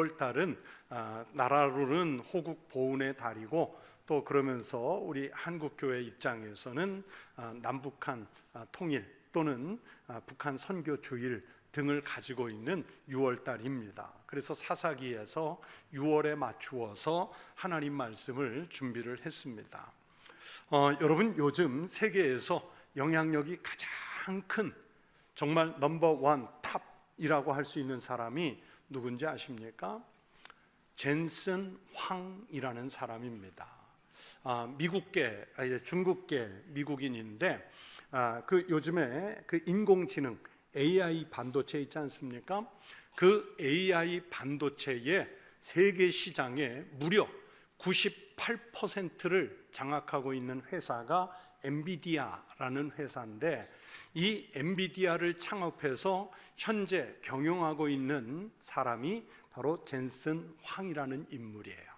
6월 달은 나라로는 호국 보훈의 달이고, 또 그러면서 우리 한국교회 입장에서는 남북한 통일 또는 북한 선교 주일 등을 가지고 있는 6월 달입니다. 그래서 사사기에서 6월에 맞추어서 하나님 말씀을 준비를 했습니다. 여러분, 요즘 세계에서 영향력이 가장 큰, 정말 넘버원 탑이라고 할 수 있는 사람이 누군지 아십니까? 젠슨 황이라는 사람입니다. 중국계 미국인인데, 요즘에 인공지능 AI 반도체 있지 않습니까? 그 AI 반도체의 세계 시장의 무려 98%를 장악하고 있는 회사가 엔비디아라는 회사인데, 이 엔비디아를 창업해서 현재 경영하고 있는 사람이 바로 젠슨 황이라는 인물이에요.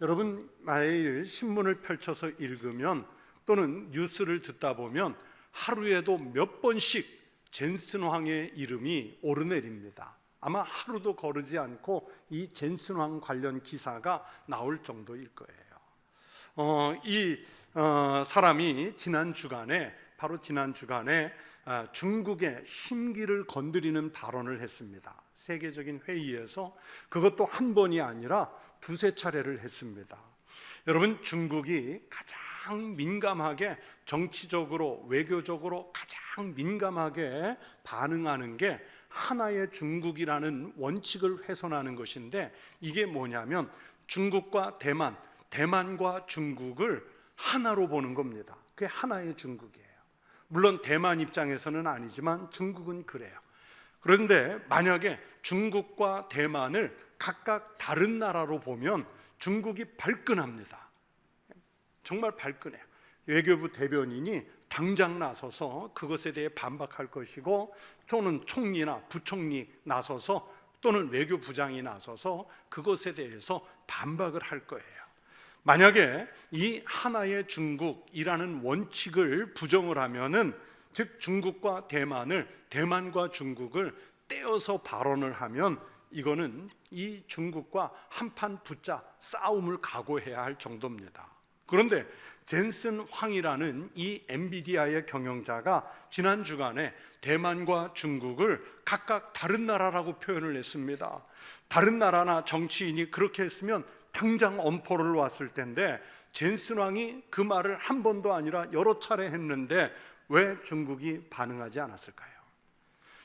여러분, 매일 신문을 펼쳐서 읽으면 또는 뉴스를 듣다 보면 하루에도 몇 번씩 젠슨 황의 이름이 오르내립니다. 아마 하루도 거르지 않고 이 젠슨 황 관련 기사가 나올 정도일 거예요. 이 사람이 지난 주간에 중국의 심기를 건드리는 발언을 했습니다. 세계적인 회의에서 그것도 한 번이 아니라 두세 차례를 했습니다. 여러분, 중국이 가장 민감하게, 정치적으로 외교적으로 가장 민감하게 반응하는 게 하나의 중국이라는 원칙을 훼손하는 것인데, 이게 뭐냐면 중국과 대만과 중국을 하나로 보는 겁니다. 그게 하나의 중국이에요. 물론 대만 입장에서는 아니지만 중국은 그래요. 그런데 만약에 중국과 대만을 각각 다른 나라로 보면 중국이 발끈합니다. 정말 발끈해요. 외교부 대변인이 당장 나서서 그것에 대해 반박할 것이고, 또는 총리나 부총리 나서서, 또는 외교부장이 나서서 그것에 대해서 반박을 할 거예요. 만약에 이 하나의 중국이라는 원칙을 부정을 하면은, 즉 중국과 대만과 중국을 떼어서 발언을 하면, 이거는 이 중국과 한판 붙자 싸움을 각오해야 할 정도입니다. 그런데 젠슨 황이라는 이 엔비디아의 경영자가 지난 주간에 대만과 중국을 각각 다른 나라라고 표현을 했습니다. 다른 나라나 정치인이 그렇게 했으면 당장 엄포를 놨을 텐데, 젠슨 황이 그 말을 한 번도 아니라 여러 차례 했는데 왜 중국이 반응하지 않았을까요?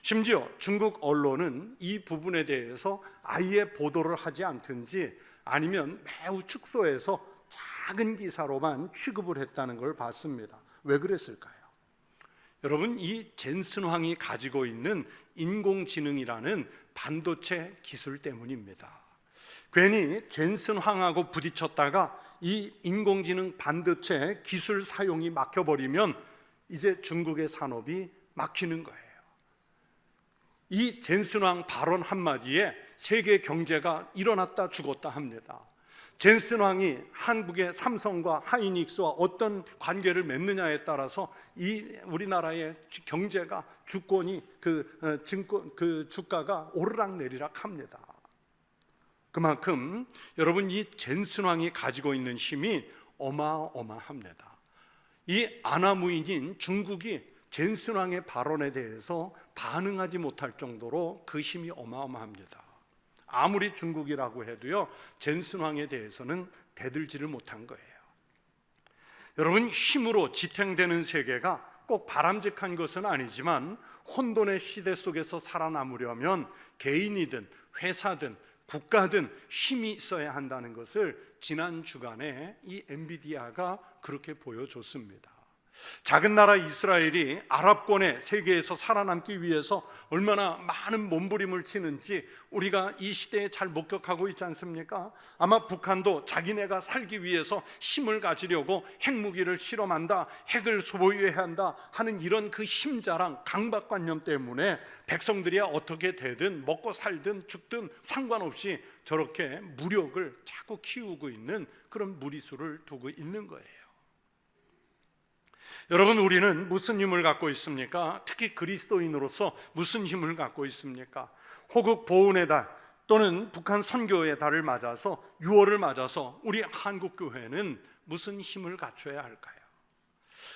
심지어 중국 언론은 이 부분에 대해서 아예 보도를 하지 않든지, 아니면 매우 축소해서 작은 기사로만 취급을 했다는 걸 봤습니다. 왜 그랬을까요? 여러분, 이 젠슨 황이 가지고 있는 인공지능이라는 반도체 기술 때문입니다. 괜히 젠슨 황하고 부딪혔다가 이 인공지능 반도체 기술 사용이 막혀버리면 이제 중국의 산업이 막히는 거예요. 이 젠슨 황 발언 한마디에 세계 경제가 일어났다 죽었다 합니다. 젠슨 황이 한국의 삼성과 하이닉스와 어떤 관계를 맺느냐에 따라서 이 우리나라의 경제가, 주권이, 주가가 오르락내리락 합니다. 그만큼 여러분, 이 젠슨 황이 가지고 있는 힘이 어마어마합니다. 이 아나무인인 중국이 젠슨 황의 발언에 대해서 반응하지 못할 정도로 그 힘이 어마어마합니다. 아무리 중국이라고 해도요, 젠슨 황에 대해서는 대들지를 못한 거예요. 여러분, 힘으로 지탱되는 세계가 꼭 바람직한 것은 아니지만, 혼돈의 시대 속에서 살아남으려면 개인이든 회사든 국가든 힘이 있어야 한다는 것을 지난 주간에 이 엔비디아가 그렇게 보여줬습니다. 작은 나라 이스라엘이 아랍권의 세계에서 살아남기 위해서 얼마나 많은 몸부림을 치는지 우리가 이 시대에 잘 목격하고 있지 않습니까? 아마 북한도 자기네가 살기 위해서 힘을 가지려고 핵무기를 실험한다, 핵을 소유해야 한다 하는 이런 그 힘자랑 강박관념 때문에 백성들이 어떻게 되든 먹고 살든 죽든 상관없이 저렇게 무력을 자꾸 키우고 있는 그런 무리수를 두고 있는 거예요. 여러분, 우리는 무슨 힘을 갖고 있습니까? 특히 그리스도인으로서 무슨 힘을 갖고 있습니까? 호국 보훈의 달, 또는 북한 선교의 달을 맞아서 6월을 맞아서 우리 한국 교회는 무슨 힘을 갖춰야 할까요?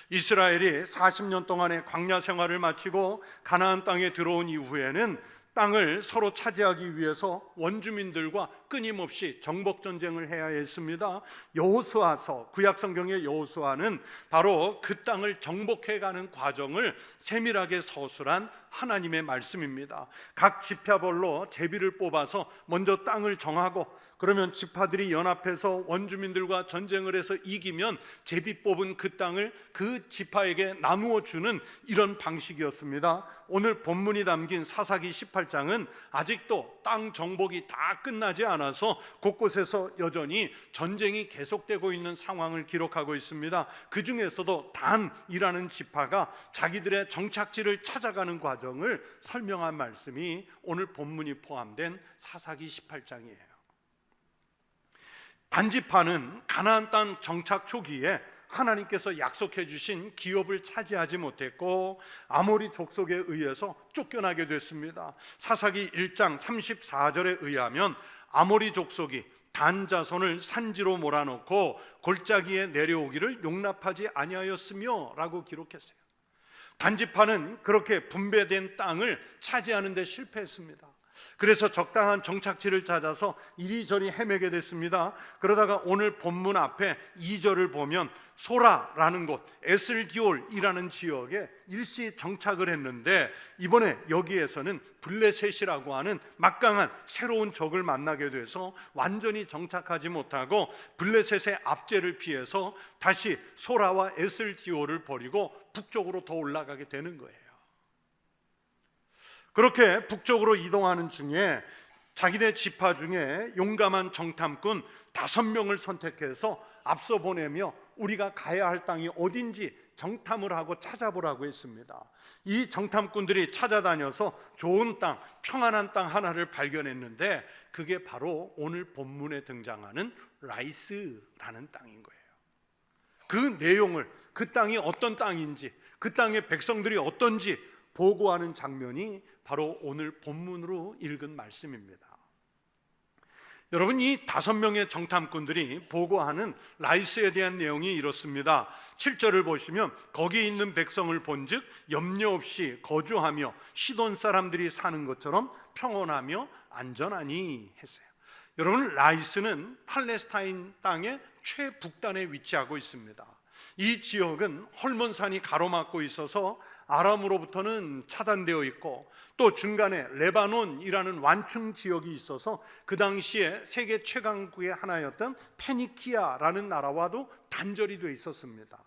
이스라엘이 40년 동안의 광야 생활을 마치고 가나안 땅에 들어온 이후에는 땅을 서로 차지하기 위해서 원주민들과 끊임없이 정복 전쟁을 해야 했습니다. 여호수아서, 구약 성경의 여호수아는 바로 그 땅을 정복해가는 과정을 세밀하게 서술한 하나님의 말씀입니다. 각 지파별로 제비를 뽑아서 먼저 땅을 정하고, 그러면 지파들이 연합해서 원주민들과 전쟁을 해서 이기면 제비 뽑은 그 땅을 그 지파에게 나누어 주는 이런 방식이었습니다. 오늘 본문이 담긴 사사기 18장은 아직도 땅 정복이 다 끝나지 않아서 곳곳에서 여전히 전쟁이 계속되고 있는 상황을 기록하고 있습니다. 그 중에서도 단이라는 지파가 자기들의 정착지를 찾아가는 과정을 설명한 말씀이 오늘 본문이 포함된 사사기 18장이에요. 단지파는 가나안 땅 정착 초기에 하나님께서 약속해 주신 기업을 차지하지 못했고 아모리 족속에 의해서 쫓겨나게 됐습니다. 사사기 1장 34절에 의하면 아모리 족속이 단 자손을 산지로 몰아넣고 골짜기에 내려오기를 용납하지 아니하였으며 라고 기록했어요. 단지파는 그렇게 분배된 땅을 차지하는 데 실패했습니다. 그래서 적당한 정착지를 찾아서 이리저리 헤매게 됐습니다. 그러다가 오늘 본문 앞에 2절을 보면 소라라는 곳, 에슬기올이라는 지역에 일시 정착을 했는데 이번에 여기에서는 블레셋이라고 하는 막강한 새로운 적을 만나게 돼서 완전히 정착하지 못하고 블레셋의 압제를 피해서 다시 소라와 에슬기올을 버리고 북쪽으로 더 올라가게 되는 거예요. 그렇게 북쪽으로 이동하는 중에 자기네 지파 중에 용감한 정탐꾼 5명을 선택해서 앞서 보내며 우리가 가야 할 땅이 어딘지 정탐을 하고 찾아보라고 했습니다. 이 정탐꾼들이 찾아다녀서 좋은 땅, 평안한 땅 하나를 발견했는데 그게 바로 오늘 본문에 등장하는 라이스라는 땅인 거예요. 그 내용을, 그 땅이 어떤 땅인지, 그 땅의 백성들이 어떤지 보고하는 장면이 바로 오늘 본문으로 읽은 말씀입니다. 여러분, 이 5명의 정탐꾼들이 보고하는 라이스에 대한 내용이 이렇습니다. 7절을 보시면 거기 있는 백성을 본즉 염려 없이 거주하며 시돈 사람들이 사는 것처럼 평온하며 안전하니 했어요. 여러분, 라이스는 팔레스타인 땅의 최북단에 위치하고 있습니다. 이 지역은 헐몬산이 가로막고 있어서 아람으로부터는 차단되어 있고 또 중간에 레바논이라는 완충 지역이 있어서 그 당시에 세계 최강국의 하나였던 페니키아라는 나라와도 단절이 되어 있었습니다.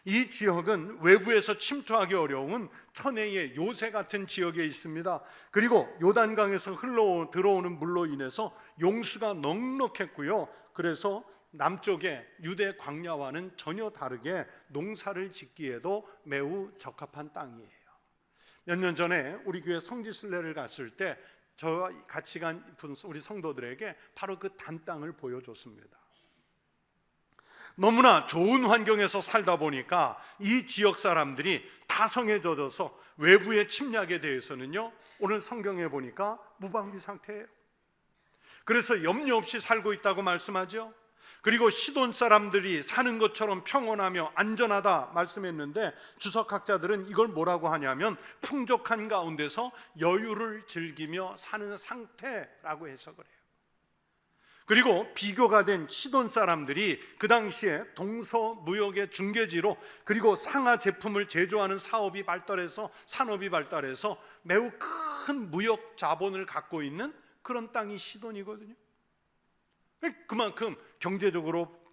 이 지역은 외부에서 침투하기 어려운 천혜의 요새 같은 지역에 있습니다. 그리고 요단강에서 흘러 들어오는 물로 인해서 용수가 넉넉했고요. 그래서 남쪽의 유대 광야와는 전혀 다르게 농사를 짓기에도 매우 적합한 땅이에요. 몇 년 전에 우리 교회 성지순례를 갔을 때 저와 같이 간 우리 성도들에게 바로 그 단 땅을 보여줬습니다. 너무나 좋은 환경에서 살다 보니까 이 지역 사람들이 다 성에 젖어서 외부의 침략에 대해서는요, 오늘 성경에 보니까 무방비 상태예요. 그래서 염려 없이 살고 있다고 말씀하죠. 그리고 시돈 사람들이 사는 것처럼 평온하며 안전하다 말씀했는데 주석학자들은 이걸 뭐라고 하냐면 풍족한 가운데서 여유를 즐기며 사는 상태라고 해석을 해요. 그리고 비교가 된 시돈 사람들이 그 당시에 동서무역의 중개지로, 그리고 상하 제품을 제조하는 사업이 발달해서, 산업이 발달해서 매우 큰 무역 자본을 갖고 있는 그런 땅이 시돈이거든요. 그만큼 경제적으로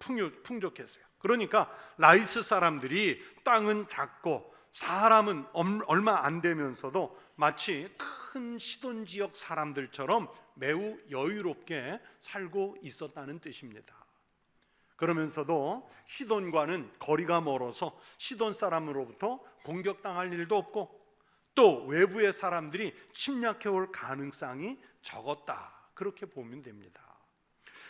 풍족했어요. 그러니까 라이스 사람들이 땅은 작고 사람은 얼마 안 되면서도 마치 큰 시돈 지역 사람들처럼 매우 여유롭게 살고 있었다는 뜻입니다. 그러면서도 시돈과는 거리가 멀어서 시돈 사람으로부터 공격당할 일도 없고 또 외부의 사람들이 침략해 올 가능성이 적었다, 그렇게 보면 됩니다.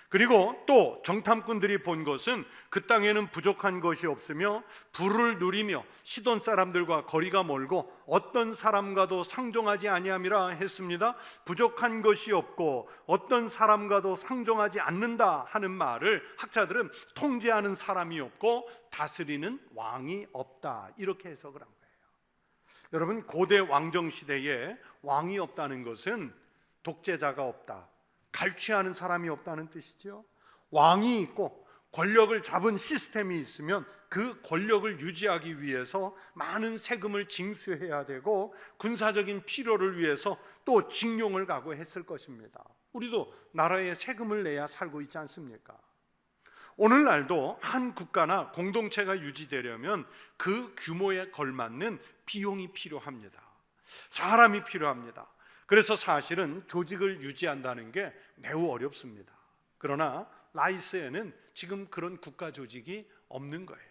그리고 또 정탐꾼들이 본 것은 그 땅에는 부족한 것이 없으며 부를 누리며 시돈 사람들과 거리가 멀고 어떤 사람과도 상종하지 아니함이라 했습니다. 부족한 것이 없고 어떤 사람과도 상종하지 않는다 하는 말을 학자들은 통제하는 사람이 없고 다스리는 왕이 없다, 이렇게 해석을 한 거예요. 여러분, 고대 왕정 시대에 왕이 없다는 것은 독재자가 없다, 갈취하는 사람이 없다는 뜻이죠. 왕이 있고 권력을 잡은 시스템이 있으면 그 권력을 유지하기 위해서 많은 세금을 징수해야 되고 군사적인 필요를 위해서 또 징용을 가고 했을 것입니다. 우리도 나라에 세금을 내야 살고 있지 않습니까? 오늘날도 한 국가나 공동체가 유지되려면 그 규모에 걸맞는 비용이 필요합니다. 사람이 필요합니다. 그래서 사실은 조직을 유지한다는 게 매우 어렵습니다. 그러나 라이스에는 지금 그런 국가 조직이 없는 거예요.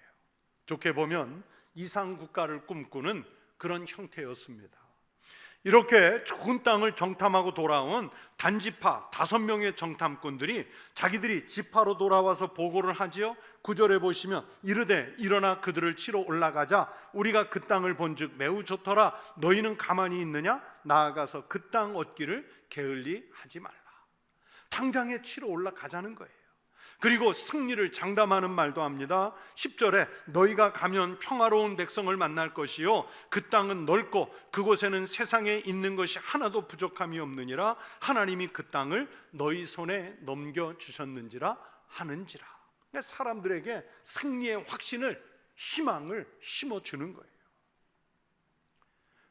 좋게 보면 이상 국가를 꿈꾸는 그런 형태였습니다. 이렇게 좋은 땅을 정탐하고 돌아온 단지파 5명의 정탐꾼들이 자기들이 지파로 돌아와서 보고를 하지요. 9절에 보시면 이르되 일어나 그들을 치러 올라가자. 우리가 그 땅을 본즉 매우 좋더라. 너희는 가만히 있느냐? 나아가서 그 땅 얻기를 게을리 하지 말라. 당장에 치러 올라가자는 거예요. 그리고 승리를 장담하는 말도 합니다. 10절에 너희가 가면 평화로운 백성을 만날 것이요 그 땅은 넓고 그곳에는 세상에 있는 것이 하나도 부족함이 없느니라. 하나님이 그 땅을 너희 손에 넘겨주셨는지라 하는지라. 그러니까 사람들에게 승리의 확신을, 희망을 심어주는 거예요.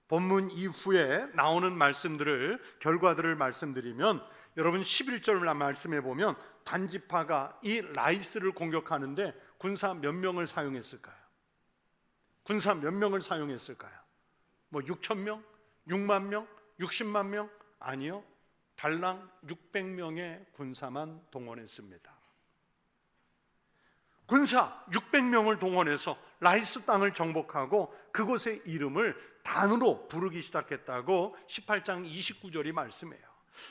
본문 이후에 나오는 말씀들을, 결과들을 말씀드리면, 여러분 11절 말씀해 보면 단지파가 이 라이스를 공격하는데 군사 몇 명을 사용했을까요? 군사 몇 명을 사용했을까요? 뭐 6천 명? 6만 명? 60만 명? 아니요, 달랑 600명의 군사만 동원했습니다. 군사 600명을 동원해서 라이스 땅을 정복하고 그곳의 이름을 단으로 부르기 시작했다고 18장 29절이 말씀해요.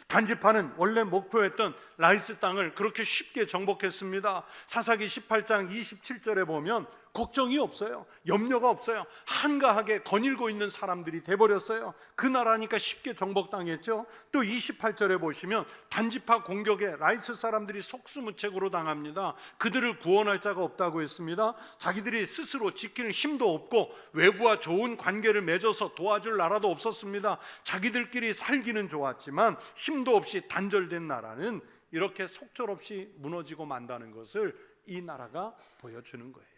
단지파는 원래 목표했던 라이스 땅을 그렇게 쉽게 정복했습니다. 사사기 18장 27절에 보면 걱정이 없어요. 염려가 없어요. 한가하게 거닐고 있는 사람들이 돼버렸어요. 그 나라니까 쉽게 정복당했죠. 또 28절에 보시면 단지파 공격에 라이스 사람들이 속수무책으로 당합니다. 그들을 구원할 자가 없다고 했습니다. 자기들이 스스로 지킬 힘도 없고 외부와 좋은 관계를 맺어서 도와줄 나라도 없었습니다. 자기들끼리 살기는 좋았지만 힘도 없이 단절된 나라는 이렇게 속절없이 무너지고 만다는 것을 이 나라가 보여주는 거예요.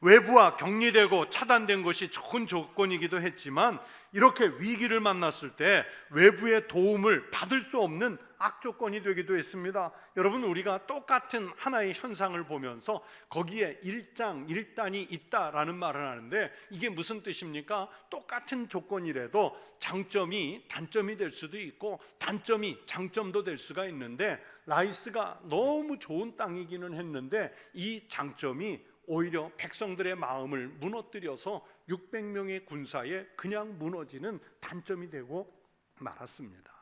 외부와 격리되고 차단된 것이 좋은 조건이기도 했지만 이렇게 위기를 만났을 때 외부의 도움을 받을 수 없는 악조건이 되기도 했습니다. 여러분, 우리가 똑같은 하나의 현상을 보면서 거기에 일장일단이 있다라는 말을 하는데 이게 무슨 뜻입니까? 똑같은 조건이라도 장점이 단점이 될 수도 있고 단점이 장점도 될 수가 있는데 라이스가 너무 좋은 땅이기는 했는데 이 장점이 오히려 백성들의 마음을 무너뜨려서 600명의 군사에 그냥 무너지는 단점이 되고 말았습니다.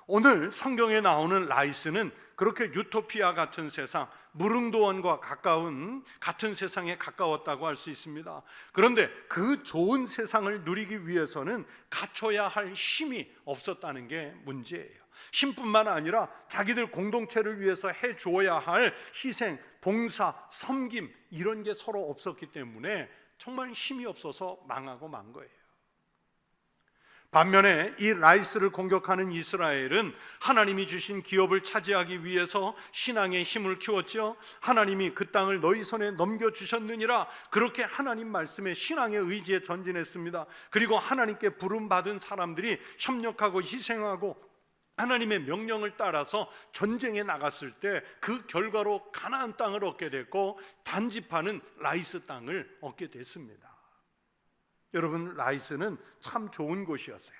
오늘 성경에 나오는 라이스는 그렇게 유토피아 같은 세상, 무릉도원과 가까운 같은 세상에 가까웠다고 할 수 있습니다. 그런데 그 좋은 세상을 누리기 위해서는 갖춰야 할 힘이 없었다는 게 문제예요. 힘뿐만 아니라 자기들 공동체를 위해서 해줘야 할 희생, 봉사, 섬김, 이런 게 서로 없었기 때문에 정말 힘이 없어서 망하고 만 거예요. 반면에 이 라이스를 공격하는 이스라엘은 하나님이 주신 기업을 차지하기 위해서 신앙의 힘을 키웠죠. 하나님이 그 땅을 너희 손에 넘겨주셨느니라. 그렇게 하나님 말씀에 신앙의 의지에 전진했습니다. 그리고 하나님께 부름받은 사람들이 협력하고 희생하고 하나님의 명령을 따라서 전쟁에 나갔을 때 그 결과로 가나안 땅을 얻게 됐고 단지파는 라이스 땅을 얻게 됐습니다. 여러분, 라이스는 참 좋은 곳이었어요.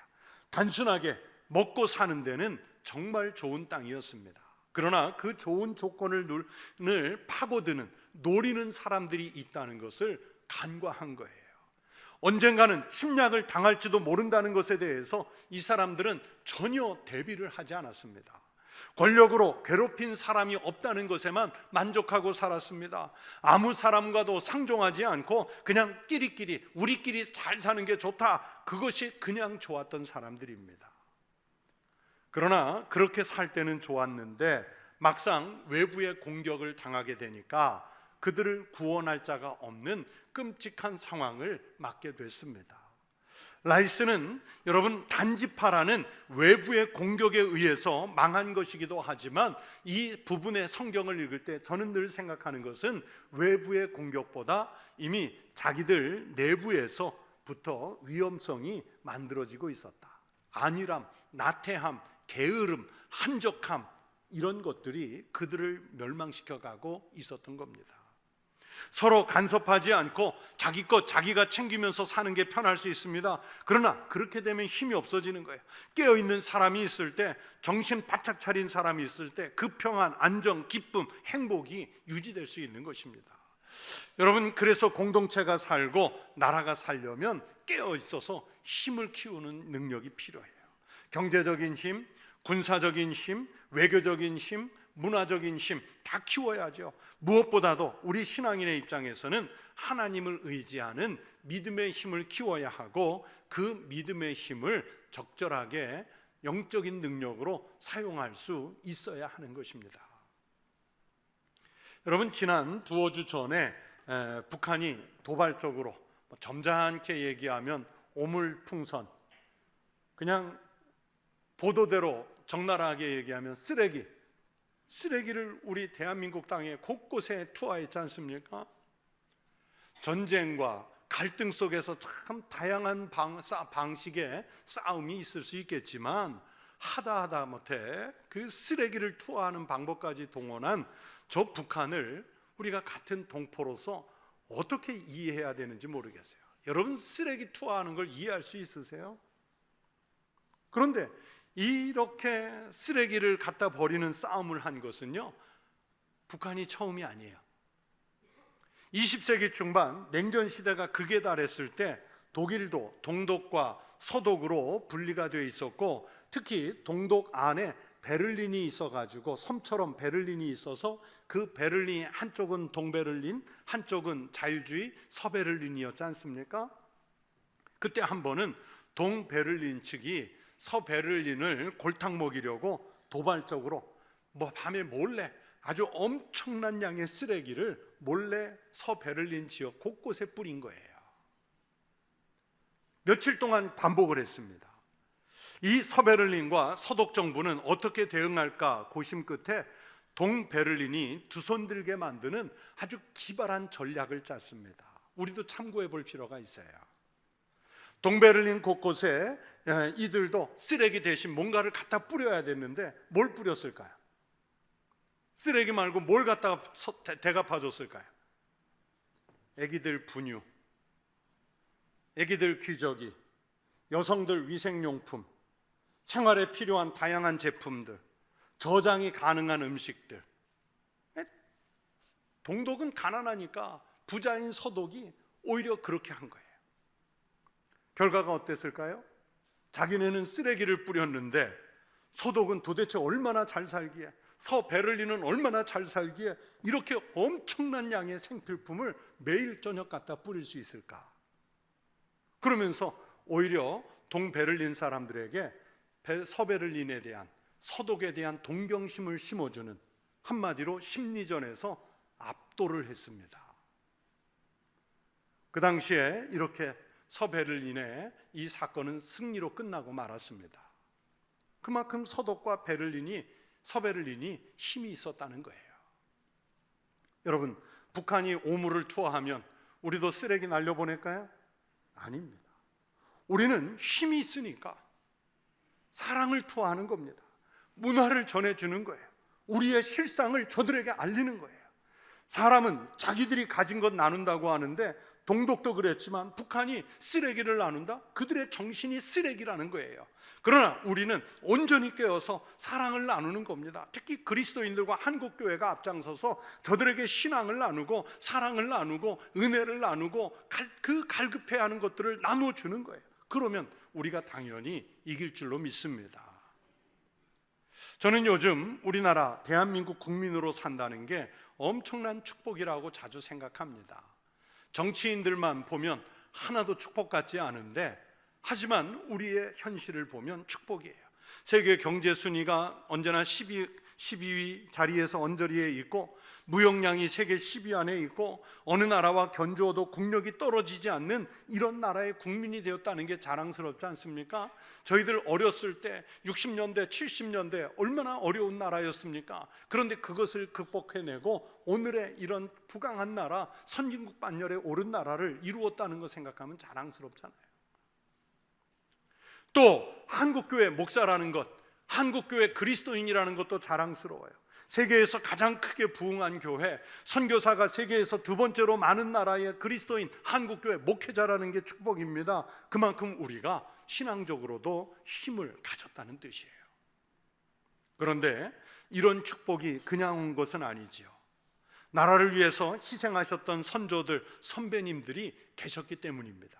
단순하게 먹고 사는 데는 정말 좋은 땅이었습니다. 그러나 그 좋은 조건을 파고드는, 노리는 사람들이 있다는 것을 간과한 거예요. 언젠가는 침략을 당할지도 모른다는 것에 대해서 이 사람들은 전혀 대비를 하지 않았습니다. 권력으로 괴롭힌 사람이 없다는 것에만 만족하고 살았습니다. 아무 사람과도 상종하지 않고 그냥 끼리끼리 우리끼리 잘 사는 게 좋다, 그것이 그냥 좋았던 사람들입니다. 그러나 그렇게 살 때는 좋았는데 막상 외부의 공격을 당하게 되니까 그들을 구원할 자가 없는 끔찍한 상황을 맞게 됐습니다. 라이스는 여러분 단지파라는 외부의 공격에 의해서 망한 것이기도 하지만 이 부분의 성경을 읽을 때 저는 늘 생각하는 것은 외부의 공격보다 이미 자기들 내부에서부터 위험성이 만들어지고 있었다. 안일함, 나태함, 게으름, 한적함, 이런 것들이 그들을 멸망시켜가고 있었던 겁니다. 서로 간섭하지 않고 자기 것 자기가 챙기면서 사는 게 편할 수 있습니다. 그러나 그렇게 되면 힘이 없어지는 거예요. 깨어있는 사람이 있을 때, 정신 바짝 차린 사람이 있을 때 그 평안, 안정, 기쁨, 행복이 유지될 수 있는 것입니다. 여러분, 그래서 공동체가 살고 나라가 살려면 깨어있어서 힘을 키우는 능력이 필요해요. 경제적인 힘, 군사적인 힘, 외교적인 힘, 문화적인 힘 다 키워야죠. 무엇보다도 우리 신앙인의 입장에서는 하나님을 의지하는 믿음의 힘을 키워야 하고 그 믿음의 힘을 적절하게 영적인 능력으로 사용할 수 있어야 하는 것입니다. 여러분, 지난 두어 주 전에 북한이 도발적으로 점잖게 얘기하면 오물풍선, 그냥 보도대로 적나라하게 얘기하면 쓰레기를 우리 대한민국 땅에 곳곳에 투하했지 않습니까? 전쟁과 갈등 속에서 참 다양한 방식의 싸움이 있을 수 있겠지만 하다 못해 그 쓰레기를 투하하는 방법까지 동원한 저 북한을 우리가 같은 동포로서 어떻게 이해해야 되는지 모르겠어요. 여러분, 쓰레기 투하하는 걸 이해할 수 있으세요? 그런데 이렇게 쓰레기를 갖다 버리는 싸움을 한 것은요, 북한이 처음이 아니에요. 20세기 중반 냉전 시대가 극에 달했을 때 독일도 동독과 서독으로 분리가 되어 있었고, 특히 동독 안에 베를린이 있어가지고 섬처럼 베를린이 있어서 그 베를린 한쪽은 동베를린, 한쪽은 자유주의 서베를린이었지 않습니까? 그때 한 번은 동베를린 측이 서베를린을 골탕 먹이려고 도발적으로 밤에 몰래 아주 엄청난 양의 쓰레기를 몰래 서베를린 지역 곳곳에 뿌린 거예요. 며칠 동안 반복을 했습니다. 이 서베를린과 서독 정부는 어떻게 대응할까 고심 끝에 동베를린이 두 손 들게 만드는 아주 기발한 전략을 짰습니다. 우리도 참고해 볼 필요가 있어요. 동베를린 곳곳에 이들도 쓰레기 대신 뭔가를 갖다 뿌려야 됐는데 뭘 뿌렸을까요? 쓰레기 말고 뭘 갖다가 대갚아 줬을까요? 애기들 분유, 애기들 기저귀, 여성들 위생용품, 생활에 필요한 다양한 제품들, 저장이 가능한 음식들. 동독은 가난하니까 부자인 서독이 오히려 그렇게 한 거예요. 결과가 어땠을까요? 자기네는 쓰레기를 뿌렸는데 서독은 도대체 얼마나 잘 살기에, 서베를린은 얼마나 잘 살기에 이렇게 엄청난 양의 생필품을 매일 저녁 갖다 뿌릴 수 있을까? 그러면서 오히려 동베를린 사람들에게 서베를린에 대한, 서독에 대한 동경심을 심어주는, 한마디로 심리전에서 압도를 했습니다. 그 당시에 이렇게 서베를린의 이 사건은 승리로 끝나고 말았습니다. 그만큼 서독과 서베를린이 힘이 있었다는 거예요. 여러분, 북한이 오물을 투하하면 우리도 쓰레기 날려보낼까요? 아닙니다. 우리는 힘이 있으니까 사랑을 투하하는 겁니다. 문화를 전해주는 거예요. 우리의 실상을 저들에게 알리는 거예요. 사람은 자기들이 가진 것 나눈다고 하는데 동독도 그랬지만 북한이 쓰레기를 나눈다? 그들의 정신이 쓰레기라는 거예요. 그러나 우리는 온전히 깨어서 사랑을 나누는 겁니다. 특히 그리스도인들과 한국교회가 앞장서서 저들에게 신앙을 나누고 사랑을 나누고 은혜를 나누고 그 갈급해야 하는 것들을 나눠주는 거예요. 그러면 우리가 당연히 이길 줄로 믿습니다. 저는 요즘 우리나라 대한민국 국민으로 산다는 게 엄청난 축복이라고 자주 생각합니다. 정치인들만 보면 하나도 축복 같지 않은데, 하지만 우리의 현실을 보면 축복이에요. 세계 경제 순위가 언제나 12위 자리에서 언저리에 있고, 무역량이 세계 10위 안에 있고, 어느 나라와 견주어도 국력이 떨어지지 않는 이런 나라의 국민이 되었다는 게 자랑스럽지 않습니까? 저희들 어렸을 때 60년대 70년대 얼마나 어려운 나라였습니까? 그런데 그것을 극복해내고 오늘의 이런 부강한 나라, 선진국 반열에 오른 나라를 이루었다는 거 생각하면 자랑스럽잖아요. 또 한국교회 목사라는 것, 한국교회 그리스도인이라는 것도 자랑스러워요. 세계에서 가장 크게 부흥한 교회, 선교사가 세계에서 두 번째로 많은 나라의 그리스도인 한국교회 목회자라는 게 축복입니다. 그만큼 우리가 신앙적으로도 힘을 가졌다는 뜻이에요. 그런데 이런 축복이 그냥 온 것은 아니지요. 나라를 위해서 희생하셨던 선조들, 선배님들이 계셨기 때문입니다.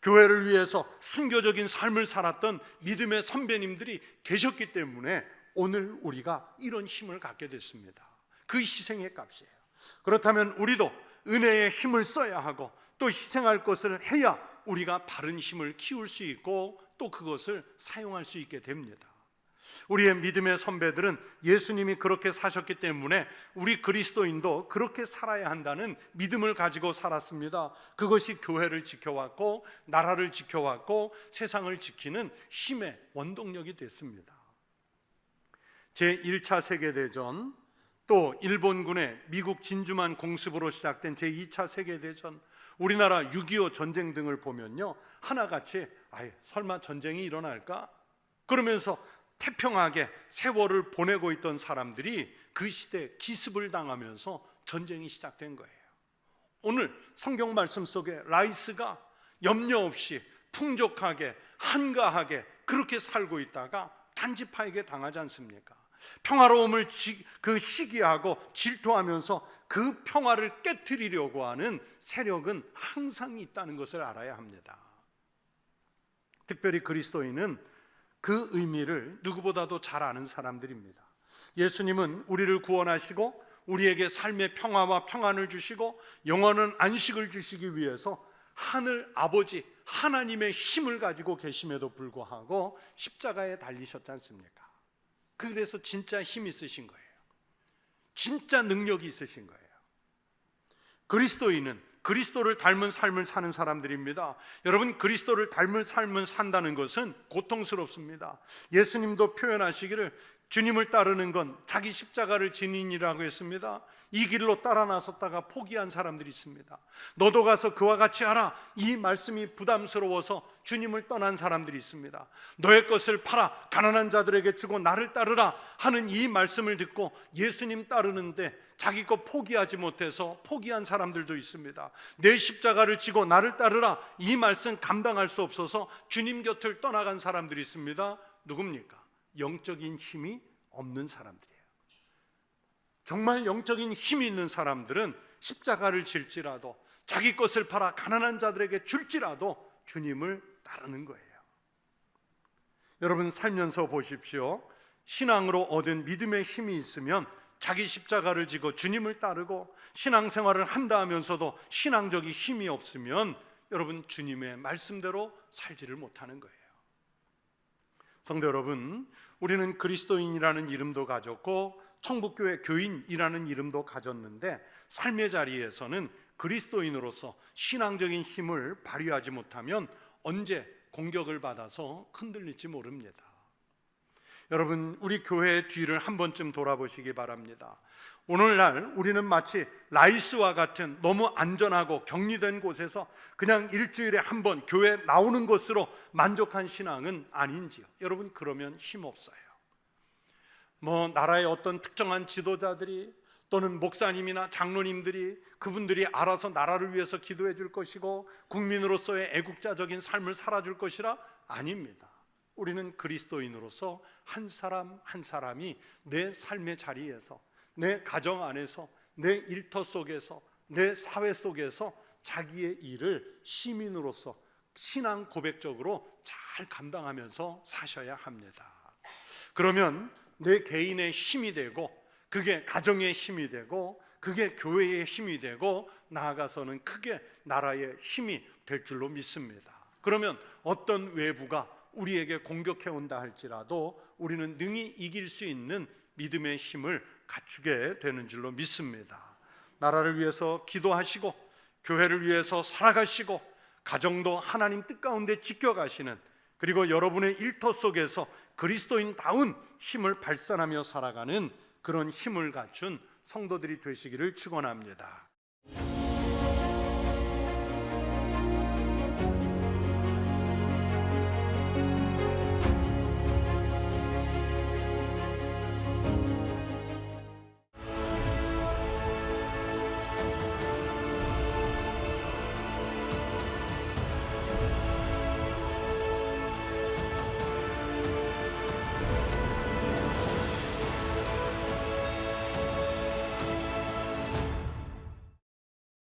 교회를 위해서 순교적인 삶을 살았던 믿음의 선배님들이 계셨기 때문에 오늘 우리가 이런 힘을 갖게 됐습니다. 그 희생의 값이에요. 그렇다면 우리도 은혜의 힘을 써야 하고, 또 희생할 것을 해야 우리가 바른 힘을 키울 수 있고, 또 그것을 사용할 수 있게 됩니다. 우리의 믿음의 선배들은 예수님이 그렇게 사셨기 때문에 우리 그리스도인도 그렇게 살아야 한다는 믿음을 가지고 살았습니다. 그것이 교회를 지켜왔고, 나라를 지켜왔고, 세상을 지키는 힘의 원동력이 됐습니다. 제1차 세계대전, 또 일본군의 미국 진주만 공습으로 시작된 제2차 세계대전, 우리나라 6.25 전쟁 등을 보면요, 하나같이 설마 전쟁이 일어날까? 그러면서 태평하게 세월을 보내고 있던 사람들이 그 시대에 기습을 당하면서 전쟁이 시작된 거예요. 오늘 성경 말씀 속에 라이스가 염려 없이 풍족하게 한가하게 그렇게 살고 있다가 단지파에게 당하지 않습니까? 평화로움을 그 시기하고 질투하면서 그 평화를 깨트리려고 하는 세력은 항상 있다는 것을 알아야 합니다. 특별히 그리스도인은 그 의미를 누구보다도 잘 아는 사람들입니다. 예수님은 우리를 구원하시고 우리에게 삶의 평화와 평안을 주시고 영원한 안식을 주시기 위해서 하늘 아버지 하나님의 힘을 가지고 계심에도 불구하고 십자가에 달리셨지 않습니까? 그래서 진짜 힘 있으신 거예요. 진짜 능력이 있으신 거예요. 그리스도인은 그리스도를 닮은 삶을 사는 사람들입니다. 여러분, 그리스도를 닮은 삶을 산다는 것은 고통스럽습니다. 예수님도 표현하시기를 주님을 따르는 건 자기 십자가를 지니라고 했습니다. 이 길로 따라 나섰다가 포기한 사람들이 있습니다. 너도 가서 그와 같이 하라, 이 말씀이 부담스러워서 주님을 떠난 사람들이 있습니다. 너의 것을 팔아 가난한 자들에게 주고 나를 따르라 하는 이 말씀을 듣고 예수님 따르는데 자기 것 포기하지 못해서 포기한 사람들도 있습니다. 내 십자가를 지고 나를 따르라, 이 말씀 감당할 수 없어서 주님 곁을 떠나간 사람들이 있습니다. 누굽니까? 영적인 힘이 없는 사람들이에요. 정말 영적인 힘이 있는 사람들은 십자가를 질지라도, 자기 것을 팔아 가난한 자들에게 줄지라도 주님을 따르는 거예요. 여러분, 살면서 보십시오. 신앙으로 얻은 믿음의 힘이 있으면 자기 십자가를 지고 주님을 따르고, 신앙생활을 한다 하면서도 신앙적인 힘이 없으면 여러분 주님의 말씀대로 살지를 못하는 거예요. 성도 여러분, 우리는 그리스도인이라는 이름도 가졌고 천국교회 교인이라는 이름도 가졌는데, 삶의 자리에서는 그리스도인으로서 신앙적인 힘을 발휘하지 못하면 언제 공격을 받아서 흔들릴지 모릅니다. 여러분, 우리 교회의 뒤를 한 번쯤 돌아보시기 바랍니다. 오늘날 우리는 마치 라이스와 같은 너무 안전하고 격리된 곳에서 그냥 일주일에 한 번 교회에 나오는 것으로 만족한 신앙은 아닌지요? 여러분, 그러면 힘없어요. 나라의 어떤 특정한 지도자들이 또는 목사님이나 장로님들이 그분들이 알아서 나라를 위해서 기도해 줄 것이고 국민으로서의 애국자적인 삶을 살아줄 것이라? 아닙니다. 우리는 그리스도인으로서 한 사람 한 사람이 내 삶의 자리에서, 내 가정 안에서, 내 일터 속에서, 내 사회 속에서 자기의 일을 시민으로서 신앙 고백적으로 잘 감당하면서 사셔야 합니다. 그러면 내 개인의 힘이 되고, 그게 가정의 힘이 되고, 그게 교회의 힘이 되고, 나아가서는 크게 나라의 힘이 될 줄로 믿습니다. 그러면 어떤 외부가 우리에게 공격해 온다 할지라도 우리는 능히 이길 수 있는 믿음의 힘을 갖추게 되는 줄로 믿습니다. 나라를 위해서 기도하시고, 교회를 위해서 살아가시고, 가정도 하나님 뜻 가운데 지켜가시는, 그리고 여러분의 일터 속에서 그리스도인다운 힘을 발산하며 살아가는 그런 힘을 갖춘 성도들이 되시기를 축원합니다.